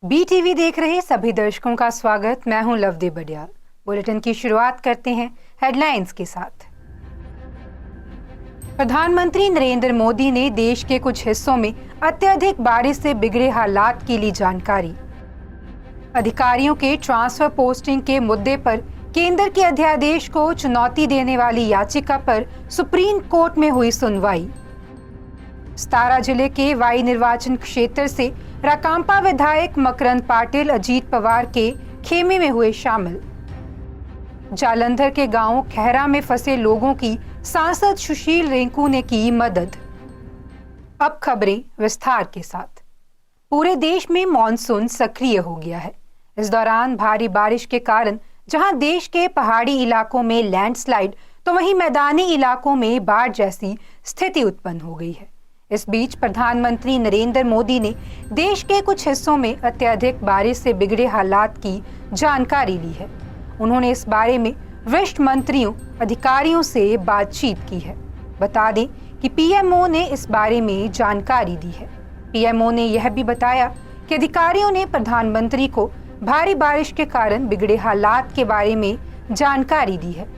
BTV देख रहे सभी दर्शकों का स्वागत। मैं हूं लवदी बडियाल। बुलेटिन की शुरुआत करते हैं हेडलाइंस के साथ। प्रधानमंत्री नरेंद्र मोदी ने देश के कुछ हिस्सों में अत्यधिक बारिश से बिगड़े हालात की ली जानकारी। अधिकारियों के ट्रांसफर पोस्टिंग के मुद्दे पर केंद्र के अध्यादेश को चुनौती देने वाली याचिका पर सुप्रीम कोर्ट में हुई सुनवाई। सतारा जिले के वाई निर्वाचन क्षेत्र से राकांपा विधायक मकरंद पाटिल अजीत पवार के खेमे में हुए शामिल। जालंधर के गांव खैरा में फंसे लोगों की सांसद सुशील रिंकू ने की मदद। अब खबरें विस्तार के साथ। पूरे देश में मॉनसून सक्रिय हो गया है। इस दौरान भारी बारिश के कारण जहां देश के पहाड़ी इलाकों में लैंडस्लाइड तो वहीं मैदानी इलाकों में बाढ़ जैसी स्थिति उत्पन्न हो गई है। इस बीच प्रधानमंत्री नरेंद्र मोदी ने देश के कुछ हिस्सों में अत्यधिक बारिश से बिगड़े हालात की जानकारी ली है। उन्होंने इस बारे में वरिष्ठ मंत्रियों, अधिकारियों से बातचीत की है। बता दें कि पीएमओ ने इस बारे में जानकारी दी है। पीएमओ ने यह भी बताया कि अधिकारियों ने प्रधानमंत्री को भारी बारिश के कारण बिगड़े हालात के बारे में जानकारी दी है।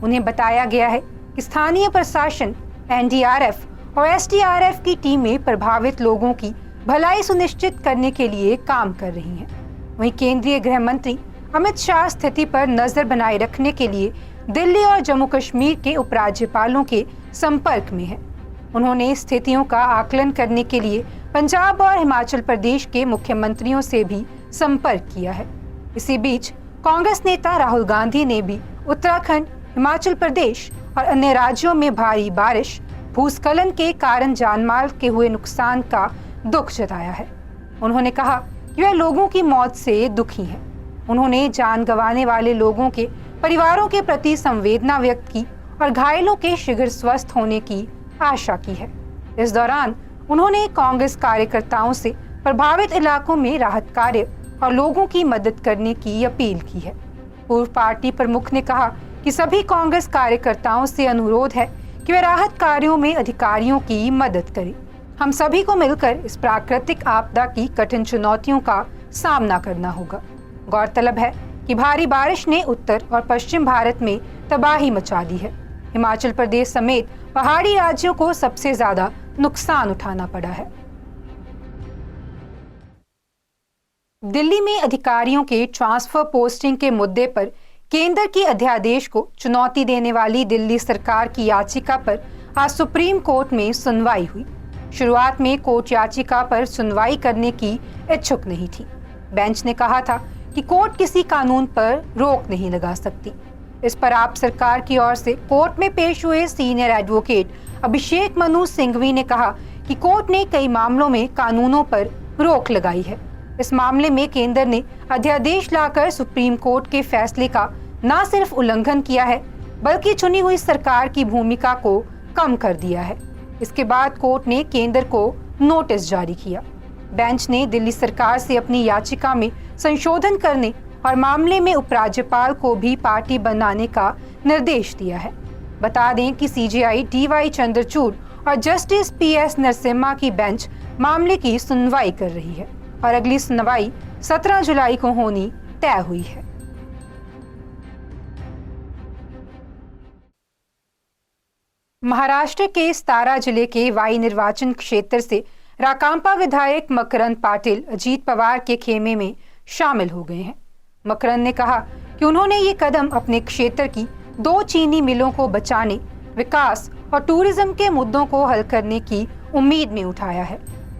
उन्हें बताया गया है कि स्थानीय प्रशासन, एनडीआरएफ और एसडीआरएफ की टीमें प्रभावित लोगों की भलाई सुनिश्चित करने के लिए काम कर रही हैं। वहीं केंद्रीय गृह मंत्री अमित शाह स्थिति पर नजर बनाए रखने के लिए दिल्ली और जम्मू कश्मीर के उपराज्यपालों के संपर्क में हैं। उन्होंने स्थितियों का आकलन करने के लिए पंजाब और हिमाचल प्रदेश के मुख्यमंत्रियों से भी संपर्क किया है। इसी बीच कांग्रेस नेता राहुल गांधी ने भी उत्तराखंड, हिमाचल प्रदेश और अन्य राज्यों में भारी बारिश, भूस्खलन के कारण जानमाल के हुए नुकसान का दुख जताया है। उन्होंने कहा कि वे लोगों की मौत से दुखी हैं। उन्होंने जान गंवाने वाले लोगों के परिवारों के प्रति संवेदना व्यक्त की और घायलों के शीघ्र स्वस्थ होने की आशा की है। इस दौरान उन्होंने कांग्रेस कार्यकर्ताओं से प्रभावित इलाकों में राहत कार्य और लोगों की मदद करने की अपील की है। पूर्व पार्टी प्रमुख ने कहा कि सभी कांग्रेस कार्यकर्ताओं से अनुरोध है कि वे राहत कार्यों में अधिकारियों की मदद करें। हम सभी को मिलकर इस प्राकृतिक आपदा की कठिन चुनौतियों का सामना करना होगा। गौरतलब है कि भारी बारिश ने उत्तर और पश्चिम भारत में तबाही मचा दी है। हिमाचल प्रदेश समेत पहाड़ी राज्यों को सबसे ज्यादा नुकसान उठाना पड़ा है। दिल्ली में अधिकारियों के ट्रांसफर पोस्टिंग के मुद्दे पर केंद्र के अध्यादेश को चुनौती देने वाली दिल्ली सरकार की याचिका पर आज सुप्रीम कोर्ट में सुनवाई हुई। शुरुआत में कोर्ट याचिका पर सुनवाई करने की इच्छुक नहीं थी। बेंच ने कहा था कि कोर्ट किसी कानून पर रोक नहीं लगा सकती। इस पर आप सरकार की ओर से कोर्ट में पेश हुए सीनियर एडवोकेट अभिषेक मनु सिंघवी ने कहा कि कोर्ट ने कई मामलों में कानूनों पर रोक लगाई है। इस मामले में केंद्र ने अध्यादेश लाकर सुप्रीम कोर्ट के फैसले का न सिर्फ उल्लंघन किया है, बल्कि चुनी हुई सरकार की भूमिका को कम कर दिया है। इसके बाद कोर्ट ने केंद्र को नोटिस जारी किया। बेंच ने दिल्ली सरकार से अपनी याचिका में संशोधन करने और मामले में उपराज्यपाल को भी पार्टी बनाने का निर्देश दिया है। बता दें कि सीजेआई डीवाई चंद्रचूड़ और जस्टिस पीएस नरसिम्हा की बेंच मामले की सुनवाई कर रही है और अगली सुनवाई 17 जुलाई को होनी तय हुई है। महाराष्ट्र के सतारा जिले के वाई निर्वाचन क्षेत्र से राकांपा विधायक मकरंद पाटिल अजीत पवार के खेमे में शामिल हो गए हैं। मकरंद ने कहा कि उन्होंने ये कदम अपने क्षेत्र की 2 चीनी मिलों को बचाने, विकास और टूरिज्म के मुद्दों को हल करने की उम्मीद में उठाया है।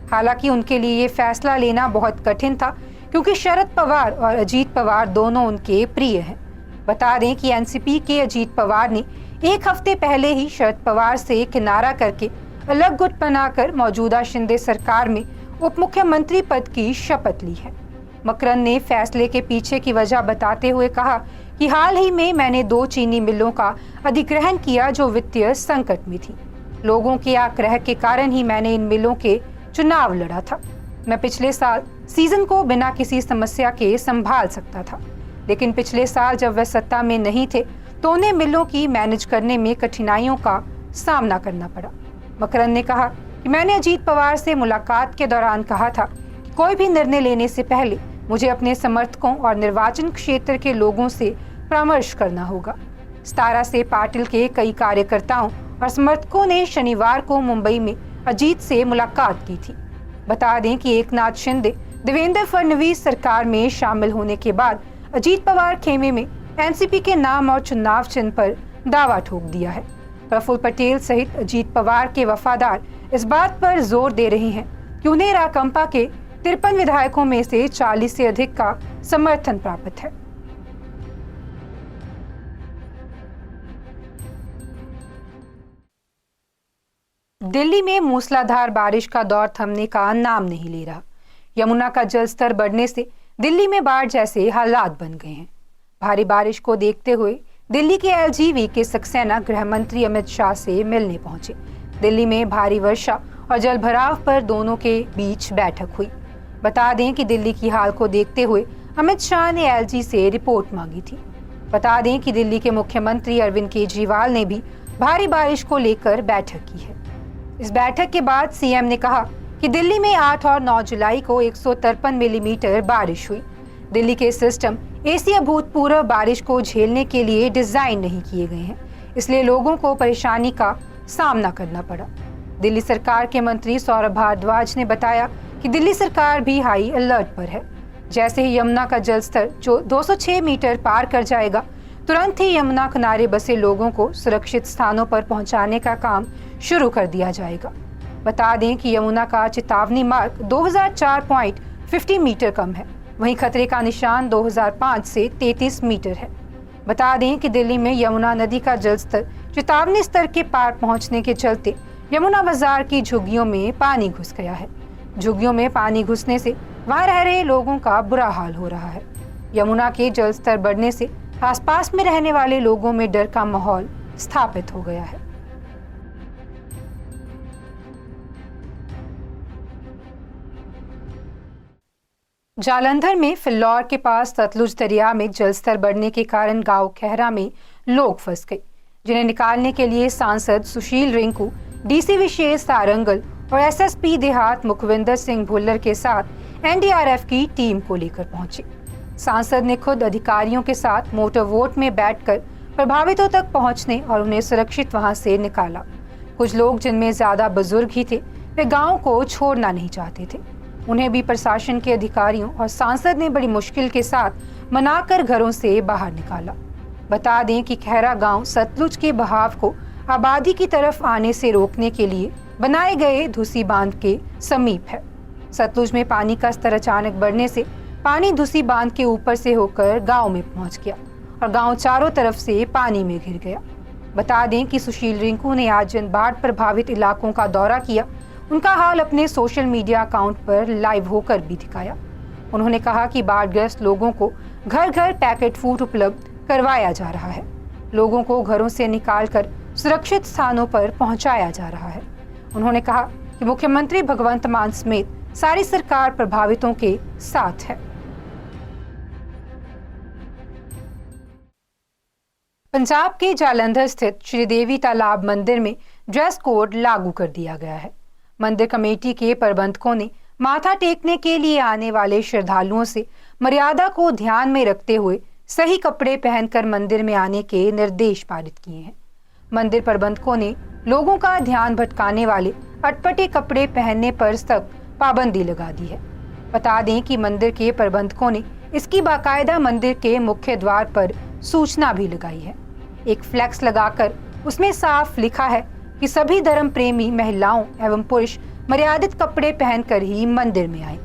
हालांकि उनके लिए ये फैसला लेना बहुत कठिन था, क्योंकि शरद पवार और अजीत पवार दोनों उनके प्रिय हैं। बता दें कि एनसीपी के अजीत पवार ने 1 हफ्ते पहले ही शरद पवार से किनारा करके अलग गुट बनाकर मौजूदा शिंदे सरकार में उप मुख्यमंत्री पद की शपथ ली है। मकरंद ने फैसले के पीछे की वजह बताते हुए कहा कि हाल ही में मैंने 2 चीनी मिलों का अधिग्रहण किया जो वित्तीय संकट में थी। लोगों के आग्रह के कारण ही मैंने इन मिलों के चुनाव लड़ा था। मैं पिछले साल सीजन को बिना किसी समस्या के संभाल सकता था, लेकिन पिछले साल जब वह सत्ता में नहीं थे तो उन्हें मिलों की मैनेज करने में कठिनाइयों का सामना करना पड़ा। मकरंद ने कहा कि मैंने अजीत पवार से मुलाकात के दौरान कहा था कि कोई भी निर्णय लेने से पहले मुझे अपने समर्थकों और निर्वाचन क्षेत्र के लोगों से परामर्श करना होगा। 17 से पाटिल के कई कार्यकर्ताओं और समर्थकों ने शनिवार को मुंबई में अजीत से मुलाकात की थी। बता दें कि एकनाथ शिंदे देवेंद्र फडणवीस सरकार में शामिल होने के बाद अजीत पवार खेमे में एनसीपी के नाम और चुनाव चिन्ह पर दावा ठोक दिया है। प्रफुल्ल पटेल सहित अजीत पवार के वफादार इस बात पर जोर दे रहे हैं कि उन्हें राकंपा के 53 विधायकों में से 40 से अधिक का समर्थन प्राप्त है। दिल्ली में मूसलाधार बारिश का दौर थमने का नाम नहीं ले रहा। यमुना का जलस्तर बढ़ने से दिल्ली में बाढ़ जैसे हालात बन गए हैं। भारी बारिश को देखते हुए दिल्ली के एलजी के सक्सेना गृह मंत्री अमित शाह से मिलने पहुंचे। दिल्ली में भारी वर्षा और जलभराव पर दोनों के बीच बैठक हुई। बता दें कि दिल्ली की हाल को देखते हुए अमित शाह ने एलजी से रिपोर्ट मांगी थी। बता दें कि दिल्ली के मुख्यमंत्री अरविंद केजरीवाल ने भी भारी बारिश को लेकर बैठक की है। इस बैठक के बाद सीएम ने कहा कि दिल्ली में 8 और 9 जुलाई को 153 मिलीमीटर बारिश हुई। दिल्ली के सिस्टम एसी अभूतपूर्व बारिश को झेलने के लिए डिजाइन नहीं किए गए हैं, इसलिए लोगों को परेशानी का सामना करना पड़ा। दिल्ली सरकार के मंत्री सौरभ भारद्वाज ने बताया कि दिल्ली सरकार भी हाई अलर्ट पर है। जैसे ही यमुना का जलस्तर जो 206 मीटर पार कर जाएगा, तुरंत ही यमुना किनारे बसे लोगों को सुरक्षित स्थानों पर पहुंचाने का काम शुरू कर दिया जाएगा। बता दें कि यमुना का चेतावनी मार्क 2004.50 मीटर कम है, वहीं खतरे का निशान 2005 से 33 मीटर है। बता दें कि दिल्ली में यमुना नदी का जलस्तर चेतावनी स्तर के पार पहुंचने के चलते यमुना बाजार की झुग्गियों में पानी घुस गया है। झुग्गियों में पानी घुसने से वहां रह रहे लोगों का बुरा हाल हो रहा है। यमुना के जलस्तर बढ़ने से आसपास में रहने वाले लोगों में डर का माहौल स्थापित हो गया है। जालंधर में फिल्लौर के पास सतलुज दरिया में जलस्तर बढ़ने के कारण गांव खैरा में लोग फंस गए, जिन्हें निकालने के लिए सांसद सुशील रिंकू, डीसी विशेष सारंगल और एसएसपी देहात मुखविंदर सिंह भुल्लर के साथ एनडीआरएफ की टीम को लेकर पहुंचे। सांसद ने खुद अधिकारियों के साथ मोटर वोट में बैठकर प्रभावितों तक पहुंचने और उन्हें सुरक्षित वहां से निकाला। कुछ लोग, जिनमें ज्यादा बुजुर्ग ही थे, वे गांव को छोड़ना नहीं चाहते थे। उन्हें भी प्रशासन के अधिकारियों और सांसद ने बड़ी मुश्किल के साथ मनाकर घरों से बाहर निकाला। बता दें कि खैरा गांव सतलुज के बहाव को आबादी की तरफ आने से रोकने के लिए बनाए गए धुसी बांध के समीप है। सतलुज में पानी का स्तर अचानक बढ़ने से पानी धुसी बांध के ऊपर से होकर गांव में पहुंच गया और गांव चारों तरफ से पानी में घिर गया। बता दें कि सुशील रिंकू ने आज जिन बाढ़ प्रभावित इलाकों का दौरा किया, उनका हाल अपने सोशल मीडिया अकाउंट पर लाइव होकर भी दिखाया। उन्होंने कहा कि बाढ़ग्रस्त लोगों को घर घर पैकेट फूड उपलब्ध करवाया जा रहा है। लोगों को घरों से निकालकर सुरक्षित स्थानों पर पहुंचाया जा रहा है। उन्होंने कहा कि मुख्यमंत्री भगवंत मान समेत सारी सरकार प्रभावितों के साथ है। पंजाब के जालंधर स्थित श्रीदेवी तालाब मंदिर में ड्रेस कोड लागू कर दिया गया है। मंदिर कमेटी के प्रबंधकों ने माथा टेकने के लिए आने वाले श्रद्धालुओं से मर्यादा को ध्यान में रखते हुए सही कपड़े पहनकर मंदिर में आने के निर्देश पारित किए हैं। मंदिर प्रबंधकों ने लोगों का ध्यान भटकाने वाले अटपटे कपड़े पहनने पर सख्त पाबंदी लगा दी है। बता दें कि मंदिर के प्रबंधकों ने इसकी बाकायदा मंदिर के मुख्य द्वार पर सूचना भी लगाई है। एक फ्लैक्स लगाकर उसमें साफ लिखा है कि सभी धर्म प्रेमी महिलाओं एवं पुरुष मर्यादित कपड़े पहनकर ही मंदिर में आए।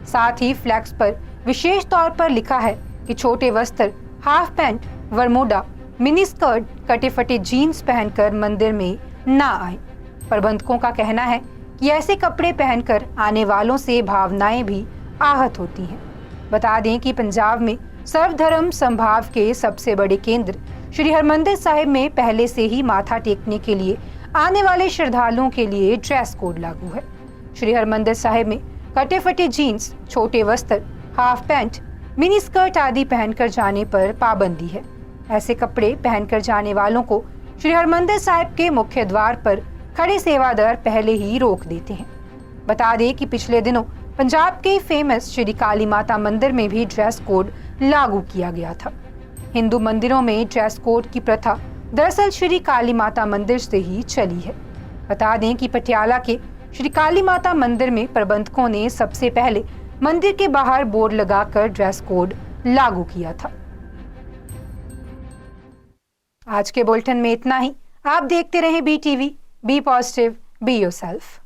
साथ ही फ्लैक्स पर विशेष तौर पर लिखा है कि छोटे वस्त्र, हाफ पैंट, वरमोडा, मिनी स्कर्ट, कटे फटे जीन्स पहनकर मंदिर में ना आए। प्रबंधकों का कहना है कि ऐसे कपड़े पहनकर आने वालों से भावनाएं भी आहत होती हैं। बता दें कि पंजाब में सर्वधर्म समभाव के सबसे बड़े केंद्र श्री हरमंदिर साहिब में पहले से ही माथा टेकने के लिए आने वाले श्रद्धालुओं के लिए ड्रेस कोड लागू है। श्री हरमंदिर साहिब में कटे फटे जीन्स, छोटे वस्त्र, हाफ पैंट, मिनी स्कर्ट आदि पहनकर जाने पर पाबंदी है। ऐसे कपड़े पहनकर जाने वालों को श्री हरमंदिर साहिब के मुख्य द्वार पर खड़े सेवादार पहले ही रोक देते हैं। बता दें कि पिछले दिनों पंजाब के फेमस श्री काली माता मंदिर में भी ड्रेस कोड लागू किया गया था। हिंदू मंदिरों में ड्रेस कोड की प्रथा दरअसल श्री काली माता मंदिर से ही चली है। बता दें कि पटियाला के श्री काली माता मंदिर में प्रबंधकों ने सबसे पहले मंदिर के बाहर बोर्ड लगाकर ड्रेस कोड लागू किया था। आज के बुलेटिन में इतना ही। आप देखते रहें BTV, be positive, be yourself.